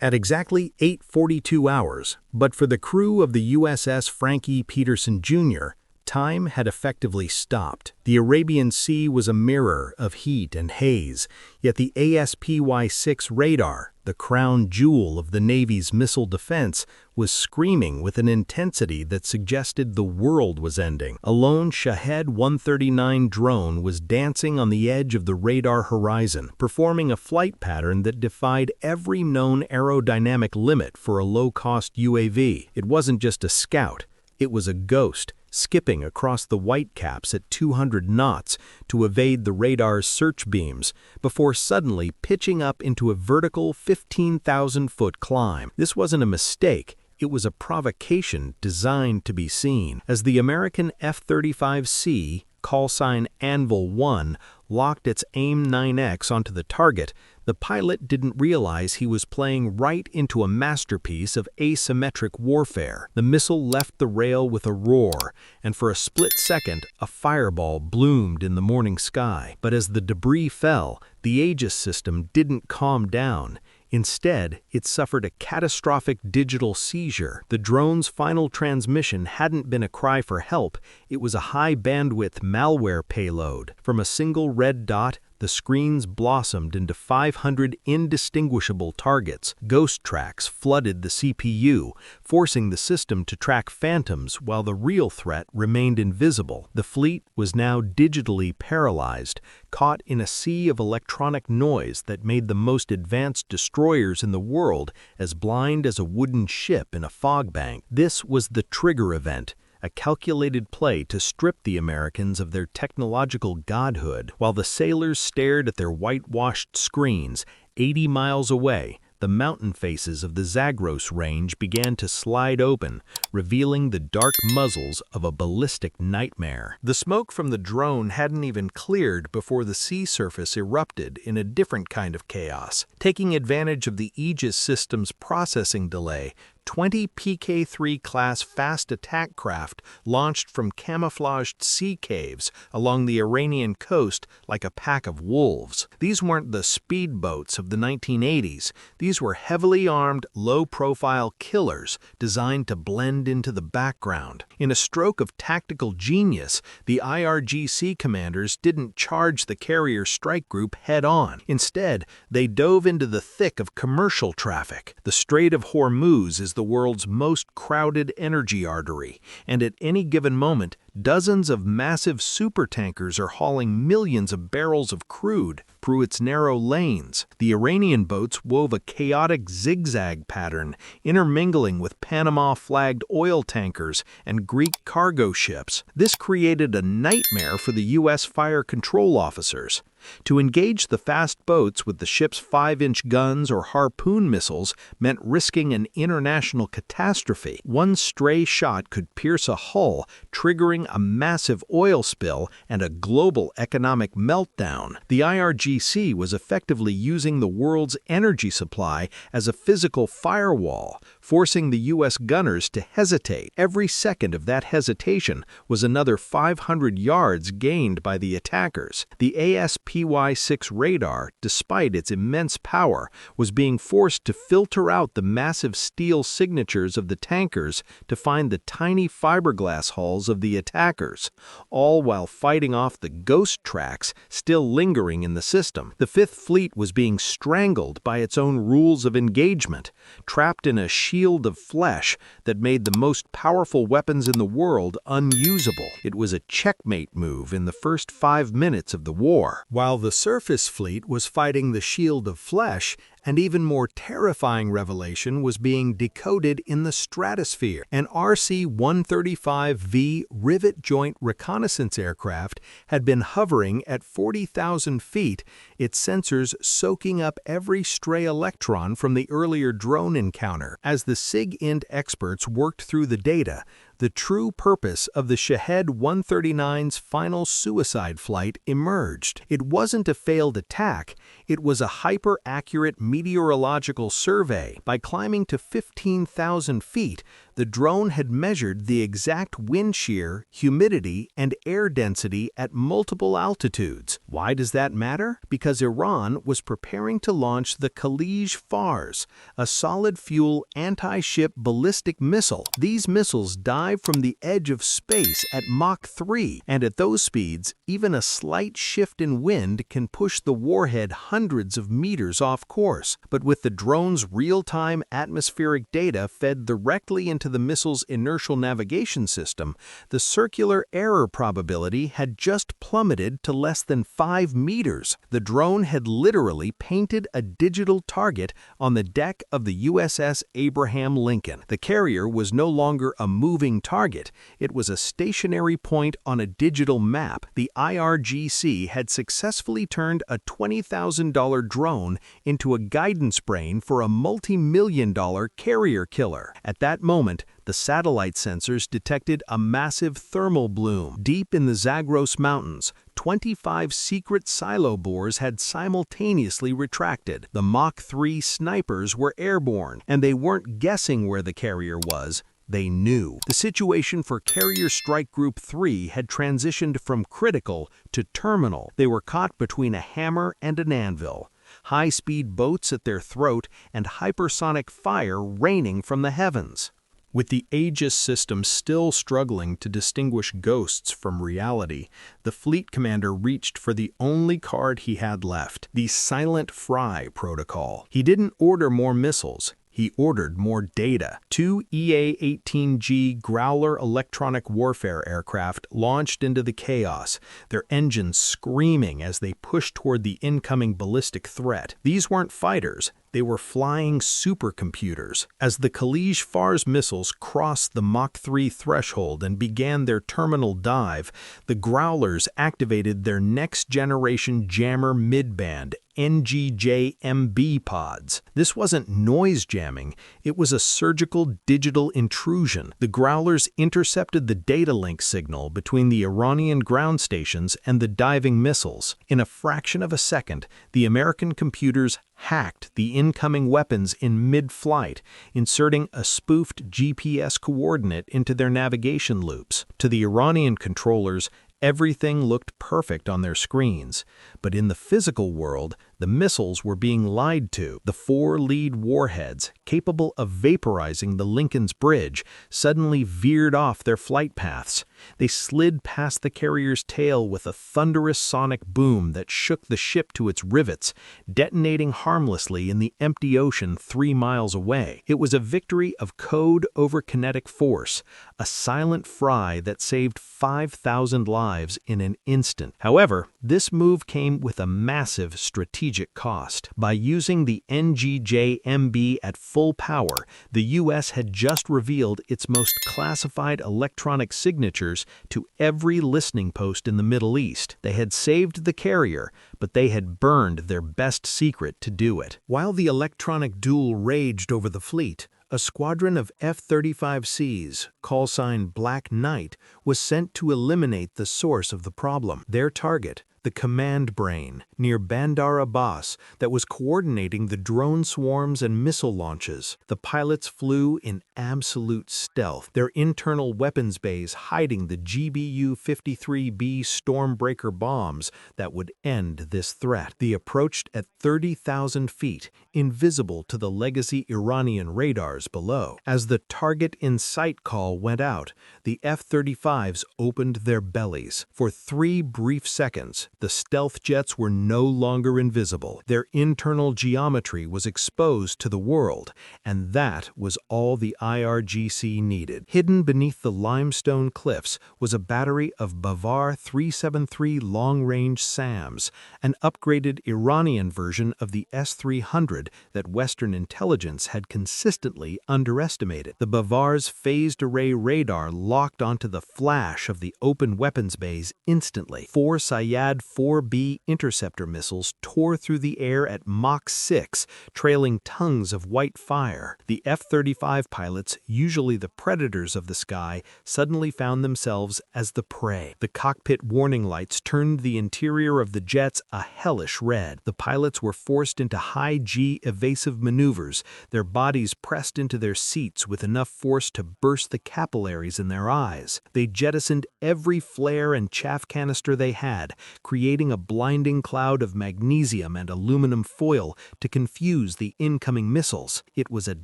at exactly 8:42 hours, but for the crew of the USS Frank E. Petersen Jr., time had effectively stopped. The Arabian Sea was a mirror of heat and haze, yet the ASPY-6 radar, the crown jewel of the Navy's missile defense, was screaming with an intensity that suggested the world was ending. A lone Shahed 139 drone was dancing on the edge of the radar horizon, performing a flight pattern that defied every known aerodynamic limit for a low-cost UAV. It wasn't just a scout, it was a ghost, skipping across the whitecaps at 200 knots to evade the radar's search beams, before suddenly pitching up into a vertical 15,000-foot climb. This wasn't a mistake. It was a provocation designed to be seen. As the American F-35C, callsign Anvil 1, locked its AIM-9X onto the target, the pilot didn't realize he was playing right into a masterpiece of asymmetric warfare. The missile left the rail with a roar, and for a split second, a fireball bloomed in the morning sky. But as the debris fell, the Aegis system didn't calm down. Instead, it suffered a catastrophic digital seizure. The drone's final transmission hadn't been a cry for help, it was a high-bandwidth malware payload. From a single red dot, the screens blossomed into 500 indistinguishable targets. Ghost tracks flooded the CPU, forcing the system to track phantoms while the real threat remained invisible. The fleet was now digitally paralyzed, caught in a sea of electronic noise that made the most advanced destroyers in the world as blind as a wooden ship in a fog bank. This was the trigger event, a calculated play to strip the Americans of their technological godhood. While the sailors stared at their whitewashed screens, 80 miles away, the mountain faces of the Zagros Range began to slide open, revealing the dark muzzles of a ballistic nightmare. The smoke from the drone hadn't even cleared before the sea surface erupted in a different kind of chaos. Taking advantage of the Aegis system's processing delay, 20 PK-3 class fast attack craft launched from camouflaged sea caves along the Iranian coast like a pack of wolves. These weren't the speedboats of the 1980s. These were heavily armed, low-profile killers designed to blend into the background. In a stroke of tactical genius, the IRGC commanders didn't charge the carrier strike group head-on. Instead, they dove into the thick of commercial traffic. The Strait of Hormuz is the world's most crowded energy artery, and at any given moment, dozens of massive supertankers are hauling millions of barrels of crude through its narrow lanes. The Iranian boats wove a chaotic zigzag pattern, intermingling with Panama-flagged oil tankers and Greek cargo ships. This created a nightmare for the U.S. fire control officers. To engage the fast boats with the ship's 5-inch guns or harpoon missiles meant risking an international catastrophe. One stray shot could pierce a hull, triggering a massive oil spill and a global economic meltdown. The IRGC was effectively using the world's energy supply as a physical firewall, forcing the U.S. gunners to hesitate. Every second of that hesitation was another 500 yards gained by the attackers. The ASPY-6 radar, despite its immense power, was being forced to filter out the massive steel signatures of the tankers to find the tiny fiberglass hulls of the attackers, all while fighting off the ghost tracks still lingering in the system. The Fifth Fleet was being strangled by its own rules of engagement, trapped in a shield of flesh that made the most powerful weapons in the world unusable. It was a checkmate move in the first 5 minutes of the war. While the surface fleet was fighting the shield of flesh, an even more terrifying revelation was being decoded in the stratosphere. An RC-135V rivet joint reconnaissance aircraft had been hovering at 40,000 feet, its sensors soaking up every stray electron from the earlier drone encounter. As the SIG-INT experts worked through the data, the true purpose of the Shahed 139's final suicide flight emerged. It wasn't a failed attack, it was a hyper-accurate meteorological survey. By climbing to 15,000 feet, the drone had measured the exact wind shear, humidity, and air density at multiple altitudes. Why does that matter? Because Iran was preparing to launch the Khalij-Fars, a solid-fuel anti-ship ballistic missile. These missiles dive from the edge of space at Mach 3, and at those speeds, even a slight shift in wind can push the warhead hundreds of meters off course. But with the drone's real-time atmospheric data fed directly into the missile's inertial navigation system, the circular error probability had just plummeted to less than 5 meters. The drone had literally painted a digital target on the deck of the USS Abraham Lincoln. The carrier was no longer a moving target, it was a stationary point on a digital map. The IRGC had successfully turned a $20,000 drone into a guidance brain for a multi-million-dollar carrier killer. At that moment, the satellite sensors detected a massive thermal bloom. Deep in the Zagros Mountains, 25 secret silo bores had simultaneously retracted. The Mach 3 snipers were airborne, and they weren't guessing where the carrier was. They knew. The situation for Carrier Strike Group 3 had transitioned from critical to terminal. They were caught between a hammer and an anvil. High-speed boats at their throat and hypersonic fire raining from the heavens. With the Aegis system still struggling to distinguish ghosts from reality, the fleet commander reached for the only card he had left, the Silent Fry protocol. He didn't order more missiles. He ordered more data. 2 EA-18G Growler electronic warfare aircraft launched into the chaos, their engines screaming as they pushed toward the incoming ballistic threat. These weren't fighters. They were flying supercomputers. As the Khalij-Fars missiles crossed the Mach 3 threshold and began their terminal dive, the Growlers activated their next-generation jammer midband, NGJ-MB pods. This wasn't noise jamming, it was a surgical digital intrusion. The Growlers intercepted the data link signal between the Iranian ground stations and the diving missiles. In a fraction of a second, the American computers hacked the incoming weapons in mid-flight, inserting a spoofed GPS coordinate into their navigation loops. To the Iranian controllers, everything looked perfect on their screens. But in the physical world, the missiles were being lied to. The 4 lead warheads, capable of vaporizing the Lincoln's bridge, suddenly veered off their flight paths. They slid past the carrier's tail with a thunderous sonic boom that shook the ship to its rivets, detonating harmlessly in the empty ocean 3 miles away. It was a victory of code over kinetic force, a silent fry that saved 5,000 lives in an instant. However, this move came with a massive strategic cost. By using the NGJ-MB at full power, the U.S. had just revealed its most classified electronic signatures to every listening post in the Middle East. They had saved the carrier, but they had burned their best secret to do it. While the electronic duel raged over the fleet, a squadron of F-35Cs, callsign Black Knight, was sent to eliminate the source of the problem. Their target, the command brain, near Bandar Abbas, that was coordinating the drone swarms and missile launches. The pilots flew in absolute stealth, their internal weapons bays hiding the GBU-53B Stormbreaker bombs that would end this threat. They approached at 30,000 feet, invisible to the legacy Iranian radars below. As the target in sight call went out, the F-35s opened their bellies. For 3 brief seconds, the stealth jets were no longer invisible. Their internal geometry was exposed to the world, and that was all the IRGC needed. Hidden beneath the limestone cliffs was a battery of Bavar 373 long-range SAMs, an upgraded Iranian version of the S-300 that Western intelligence had consistently underestimated. The Bavar's phased array radar locked onto the flash of the open weapons bays instantly. 4 Sayad 4B interceptor missiles tore through the air at Mach 6, trailing tongues of white fire. The F-35 pilots, usually the predators of the sky, suddenly found themselves as the prey. The cockpit warning lights turned the interior of the jets a hellish red. The pilots were forced into high-G evasive maneuvers, their bodies pressed into their seats with enough force to burst the capillaries in their eyes. They jettisoned every flare and chaff canister they had, creating a blinding cloud of magnesium and aluminum foil to confuse the incoming missiles. It was a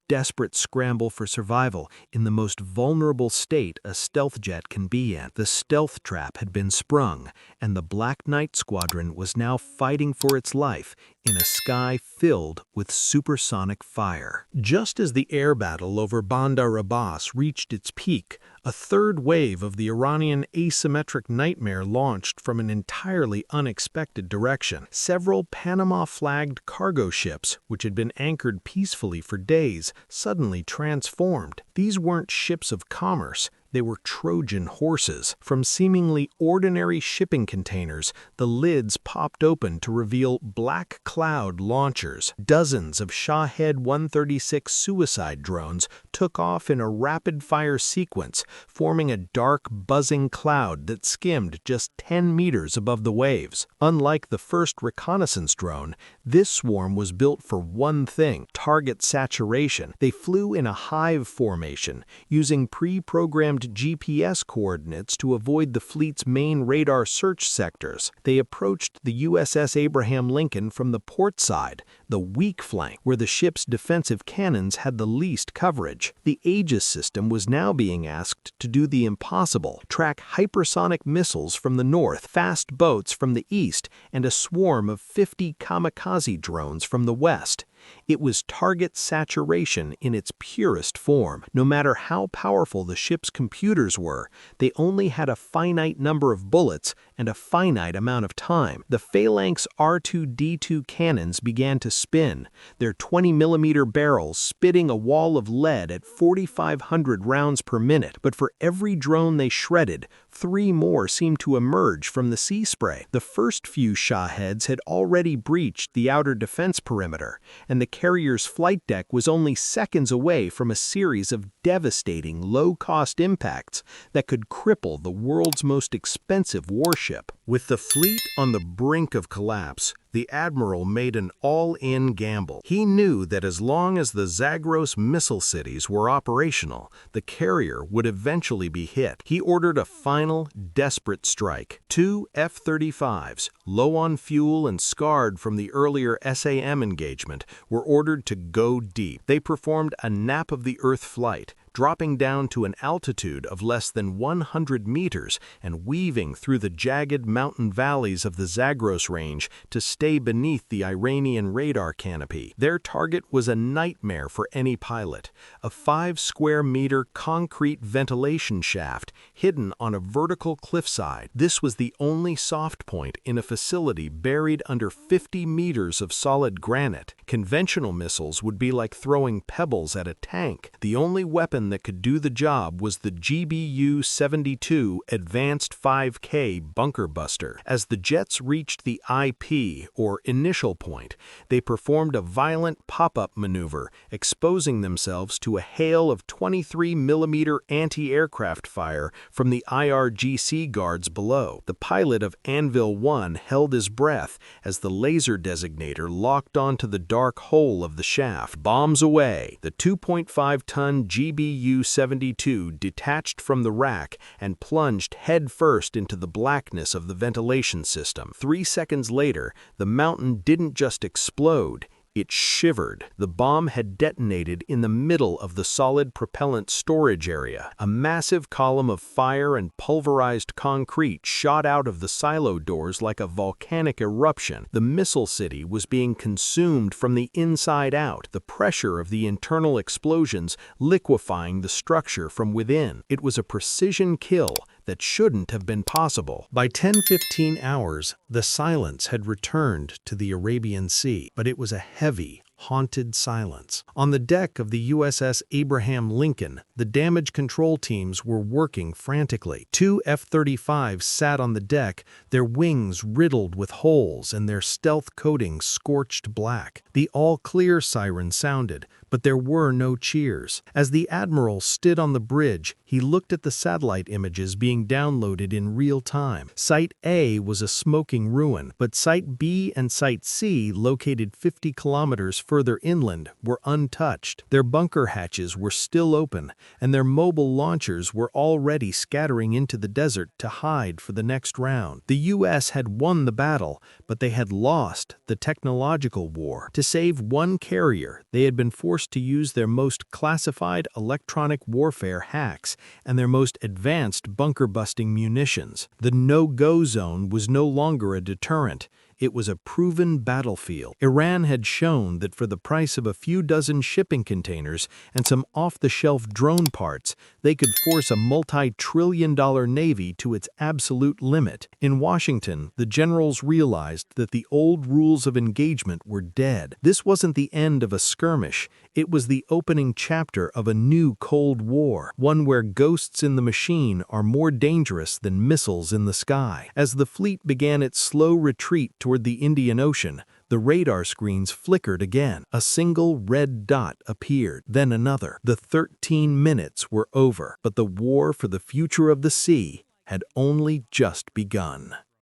desperate scramble for survival in the most vulnerable state a stealth jet can be in. The stealth trap had been sprung, and the Black Knight Squadron was now fighting for its life in a sky filled with supersonic fire. Just as the air battle over Bandar Abbas reached its peak, a third wave of the Iranian asymmetric nightmare launched from an entirely unexpected direction. Several Panama-flagged cargo ships, which had been anchored peacefully for days, suddenly transformed. These weren't ships of commerce. They were Trojan horses. From seemingly ordinary shipping containers, the lids popped open to reveal black cloud launchers. Dozens of Shahed 136 suicide drones took off in a rapid-fire sequence, forming a dark, buzzing cloud that skimmed just 10 meters above the waves. Unlike the first reconnaissance drone, this swarm was built for one thing: target saturation. They flew in a hive formation, using pre-programmed GPS coordinates to avoid the fleet's main radar search sectors. They approached the USS Abraham Lincoln from the port side, the weak flank, where the ship's defensive cannons had the least coverage. The Aegis system was now being asked to do the impossible: track hypersonic missiles from the north, fast boats from the east, and a swarm of 50 kamikaze drones from the west. It was target saturation in its purest form. No matter how powerful the ship's computers were, they only had a finite number of bullets and a finite amount of time. The Phalanx R2-D2 cannons began to spin, their 20mm barrels spitting a wall of lead at 4,500 rounds per minute. But for every drone they shredded, 3 more seemed to emerge from the sea spray. The first few Shaheds had already breached the outer defense perimeter, and the carrier's flight deck was only seconds away from a series of devastating low-cost impacts that could cripple the world's most expensive warship. With the fleet on the brink of collapse, the admiral made an all-in gamble. He knew that as long as the Zagros missile cities were operational, the carrier would eventually be hit. He ordered a final, desperate strike. 2 F-35s, low on fuel and scarred from the earlier SAM engagement, were ordered to go deep. They performed a nap-of-the-earth flight, dropping down to an altitude of less than 100 meters and weaving through the jagged mountain valleys of the Zagros Range to stay beneath the Iranian radar canopy. Their target was a nightmare for any pilot: a 5-square-meter concrete ventilation shaft hidden on a vertical cliffside. This was the only soft point in a facility buried under 50 meters of solid granite. Conventional missiles would be like throwing pebbles at a tank. The only weapon that could do the job was the GBU-72 Advanced 5K Bunker Buster. As the jets reached the IP, or initial point, they performed a violent pop-up maneuver, exposing themselves to a hail of 23mm anti-aircraft fire from the IRGC guards below. The pilot of Anvil 1 held his breath as the laser designator locked onto the dark hole of the shaft. Bombs away! The 2.5-ton GBU-72 detached from the rack and plunged headfirst into the blackness of the ventilation system. 3 seconds later, the mountain didn't just explode, it shivered. The bomb had detonated in the middle of the solid propellant storage area. A massive column of fire and pulverized concrete shot out of the silo doors like a volcanic eruption. The missile city was being consumed from the inside out, the pressure of the internal explosions liquefying the structure from within. It was a precision kill that shouldn't have been possible. By 10:15 hours, the silence had returned to the Arabian Sea, but it was a heavy, haunted silence. On the deck of the USS Abraham Lincoln, the damage control teams were working frantically. Two F-35s sat on the deck, their wings riddled with holes and their stealth coatings scorched black. The all-clear siren sounded, but there were no cheers. As the admiral stood on the bridge, he looked at the satellite images being downloaded in real time. Site A was a smoking ruin, but Site B and Site C, located 50 kilometers further inland, were untouched. Their bunker hatches were still open, and their mobile launchers were already scattering into the desert to hide for the next round. The U.S. had won the battle, but they had lost the technological war. To save one carrier, they had been forced to use their most classified electronic warfare hacks and their most advanced bunker-busting munitions. The no-go zone was no longer a deterrent. It was a proven battlefield. Iran had shown that for the price of a few dozen shipping containers and some off-the-shelf drone parts, they could force a multi-trillion-dollar navy to its absolute limit. In Washington, the generals realized that the old rules of engagement were dead. This wasn't the end of a skirmish. It was the opening chapter of a new Cold War, one where ghosts in the machine are more dangerous than missiles in the sky. As the fleet began its slow retreat toward the Indian Ocean, the radar screens flickered again. A single red dot appeared, then another. The 13 minutes were over, but the war for the future of the sea had only just begun.